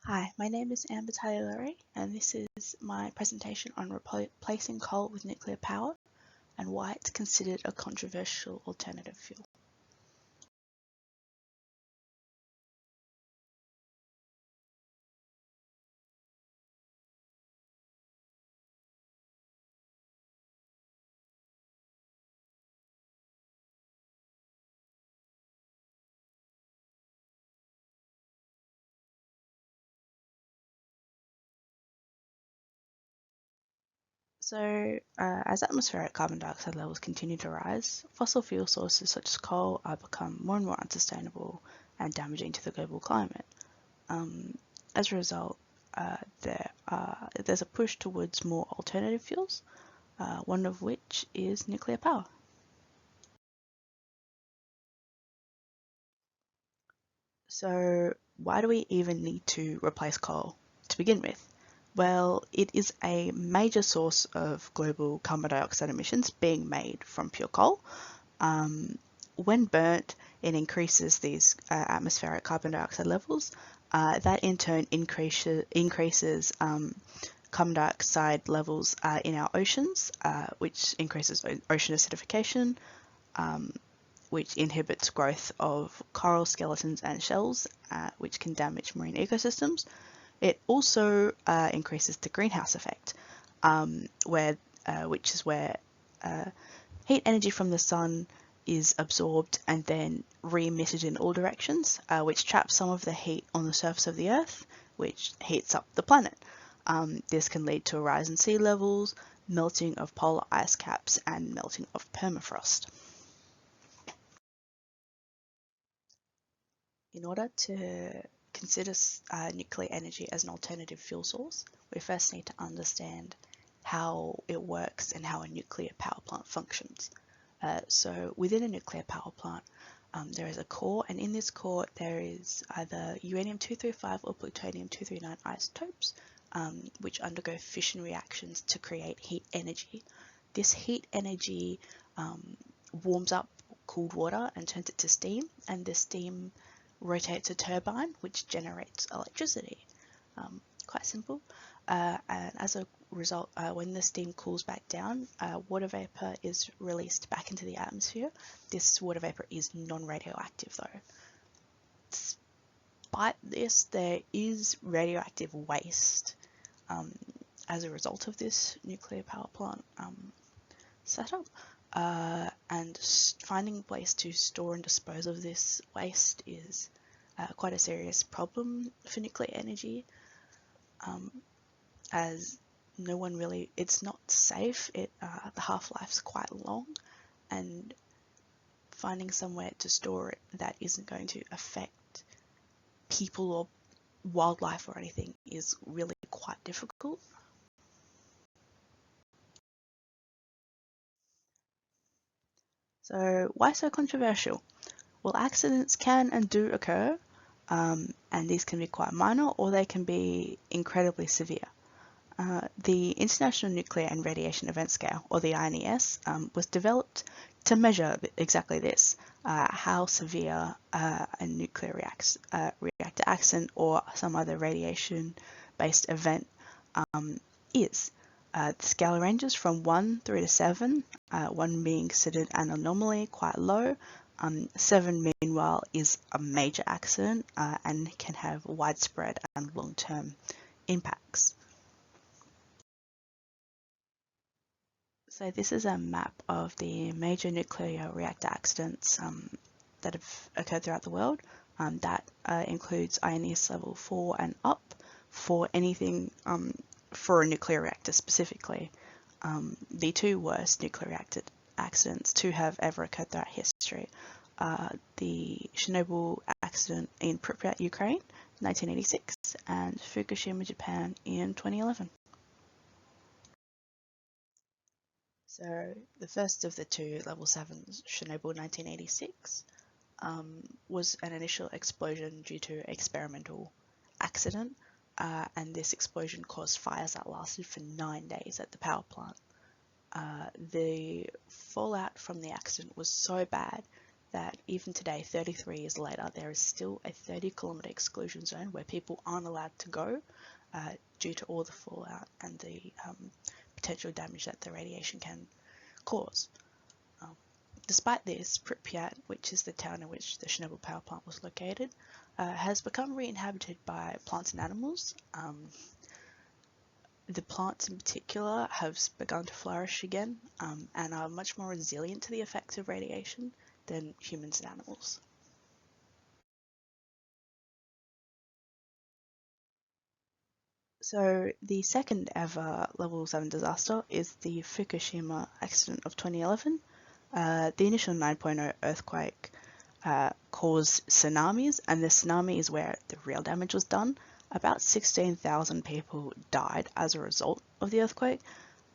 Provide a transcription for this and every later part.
Hi, my name is Amber Taylor, and this is my presentation on replacing coal with nuclear power and why it's considered a controversial alternative fuel. As atmospheric carbon dioxide levels continue to rise, fossil fuel sources such as coal are become more and more unsustainable and damaging to the global climate. As a result, there's a push towards more alternative fuels, one of which is nuclear power. So, why do we even need to replace coal to begin with? Well, it is a major source of global carbon dioxide emissions being made from pure coal. When burnt, it increases these atmospheric carbon dioxide levels. That in turn increases carbon dioxide levels in our oceans, which increases ocean acidification, which inhibits growth of coral skeletons and shells, which can damage marine ecosystems. It also increases the greenhouse effect, which is where heat energy from the sun is absorbed and then re-emitted in all directions, which traps some of the heat on the surface of the Earth, which heats up the planet. This can lead to a rise in sea levels, melting of polar ice caps, and melting of permafrost. In order to consider nuclear energy as an alternative fuel source, we first need to understand how it works and how a nuclear power plant functions. So within a nuclear power plant, there is a core, and in this core there is either uranium-235 or plutonium-239 isotopes, which undergo fission reactions to create heat energy. This heat energy warms up cooled water and turns it to steam, and the steam rotates a turbine which generates electricity. Quite simple. And as a result, when the steam cools back down, water vapor is released back into the atmosphere. This water vapor is non-radioactive though. Despite this, there is radioactive waste as a result of this nuclear power plant setup. And finding a place to store and dispose of this waste is quite a serious problem for nuclear energy, as no one really, it's not safe. The half-life's quite long, and finding somewhere to store it that isn't going to affect people or wildlife or anything is really quite difficult. So why so controversial? Well, accidents can and do occur, and these can be quite minor or they can be incredibly severe. The International Nuclear and Radiation Event Scale, or the INES, was developed to measure exactly this, how severe a nuclear reactor accident or some other radiation-based event is. The scale ranges from 1 through to 7, 1 being considered an anomaly, quite low. 7, meanwhile, is a major accident and can have widespread and long-term impacts. So this is a map of the major nuclear reactor accidents that have occurred throughout the world. That includes INES level 4 and up for anything for a nuclear reactor specifically. The two worst nuclear reactor accidents to have ever occurred throughout history. The Chernobyl accident in Pripyat, Ukraine, 1986, and Fukushima, Japan in 2011. So the first of the two level 7s, Chernobyl 1986, was an initial explosion due to experimental accident, and this explosion caused fires that lasted for 9 days at the power plant. The fallout from the accident was so bad that even today, 33 years later, there is still a 30-kilometre exclusion zone where people aren't allowed to go due to all the fallout and the potential damage that the radiation can cause. Despite this, Pripyat, which is the town in which the Chernobyl power plant was located, has become re-inhabited by plants and animals. The plants in particular have begun to flourish again and are much more resilient to the effects of radiation than humans and animals. So the second ever level 7 disaster is the Fukushima accident of 2011. The initial 9.0 earthquake caused tsunamis, and the tsunami is where the real damage was done. About 16,000 people died as a result of the earthquake,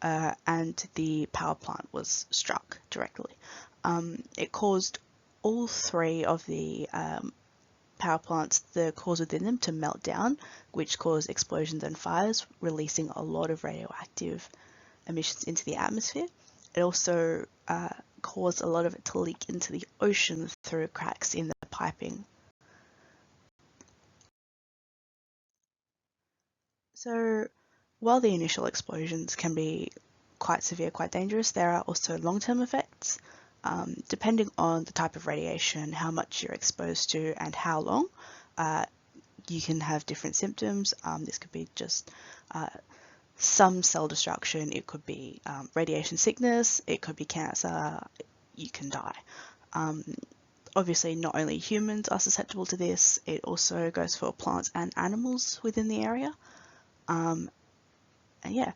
and the power plant was struck directly. It caused all three of the power plants, the cores within them, to melt down, which caused explosions and fires, releasing a lot of radioactive emissions into the atmosphere. It also caused a lot of it to leak into the ocean through cracks in the piping. So while the initial explosions can be quite severe, quite dangerous, there are also long-term effects. Depending on the type of radiation, how much you're exposed to, and how long, you can have different symptoms. This could be just some cell destruction, it could be radiation sickness, it could be cancer, you can die. Obviously, not only humans are susceptible to this, it also goes for plants and animals within the area. And yeah.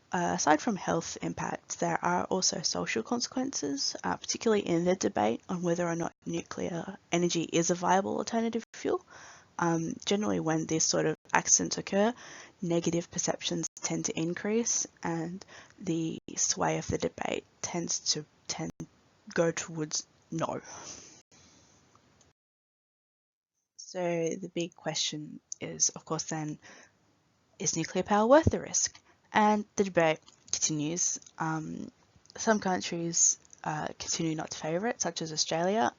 Aside from health impacts, there are also social consequences, particularly in the debate on whether or not nuclear energy is a viable alternative fuel. Generally, when these sort of accidents occur, negative perceptions tend to increase, and the sway of the debate tends to go towards no. So the big question is, of course, then, is nuclear power worth the risk? And the debate continues. Some countries continue not to favour it, such as Australia,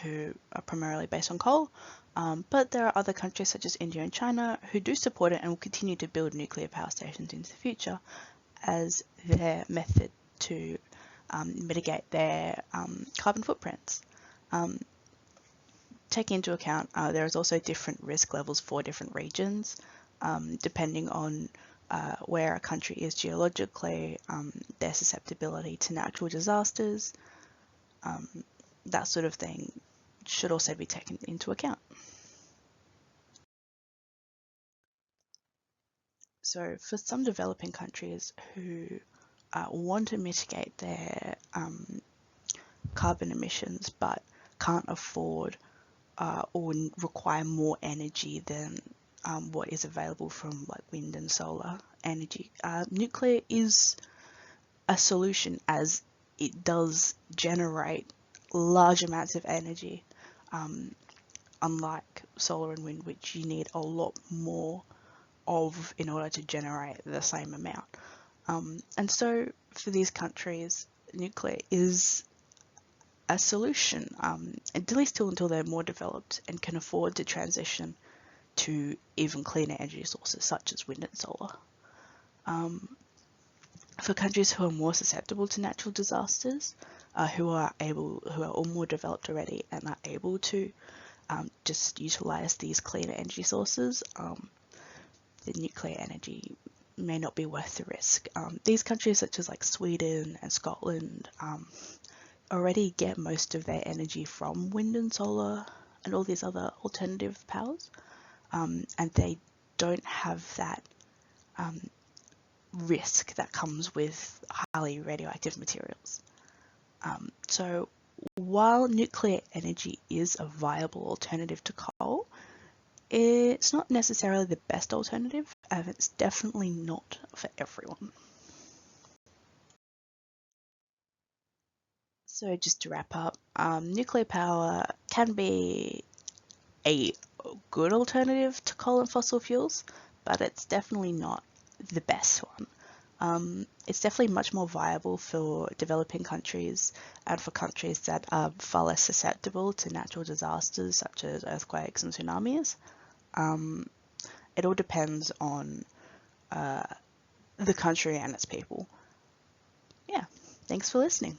who are primarily based on coal. But there are other countries such as India and China who do support it and will continue to build nuclear power stations into the future as their method to mitigate their carbon footprints. Taking into account, there is also different risk levels for different regions, depending on where a country is geologically, their susceptibility to natural disasters, that sort of thing should also be taken into account. So for some developing countries who want to mitigate their carbon emissions but can't afford or require more energy than what is available from like wind and solar energy, nuclear is a solution as it does generate large amounts of energy, unlike solar and wind, which you need a lot more of in order to generate the same amount. And so for these countries, nuclear is a solution, at least until they're more developed and can afford to transition to even cleaner energy sources such as wind and solar. For countries who are more susceptible to natural disasters, who are all more developed already and are able to just utilize these cleaner energy sources, the nuclear energy may not be worth the risk. These countries such as like Sweden and Scotland already get most of their energy from wind and solar and all these other alternative powers, and they don't have that risk that comes with highly radioactive materials. So while nuclear energy is a viable alternative to coal, it's not necessarily the best alternative, and it's definitely not for everyone. So just to wrap up, nuclear power can be a good alternative to coal and fossil fuels, but it's definitely not the best one. It's definitely much more viable for developing countries and for countries that are far less susceptible to natural disasters such as earthquakes and tsunamis. It all depends on the country and its people. Yeah, thanks for listening.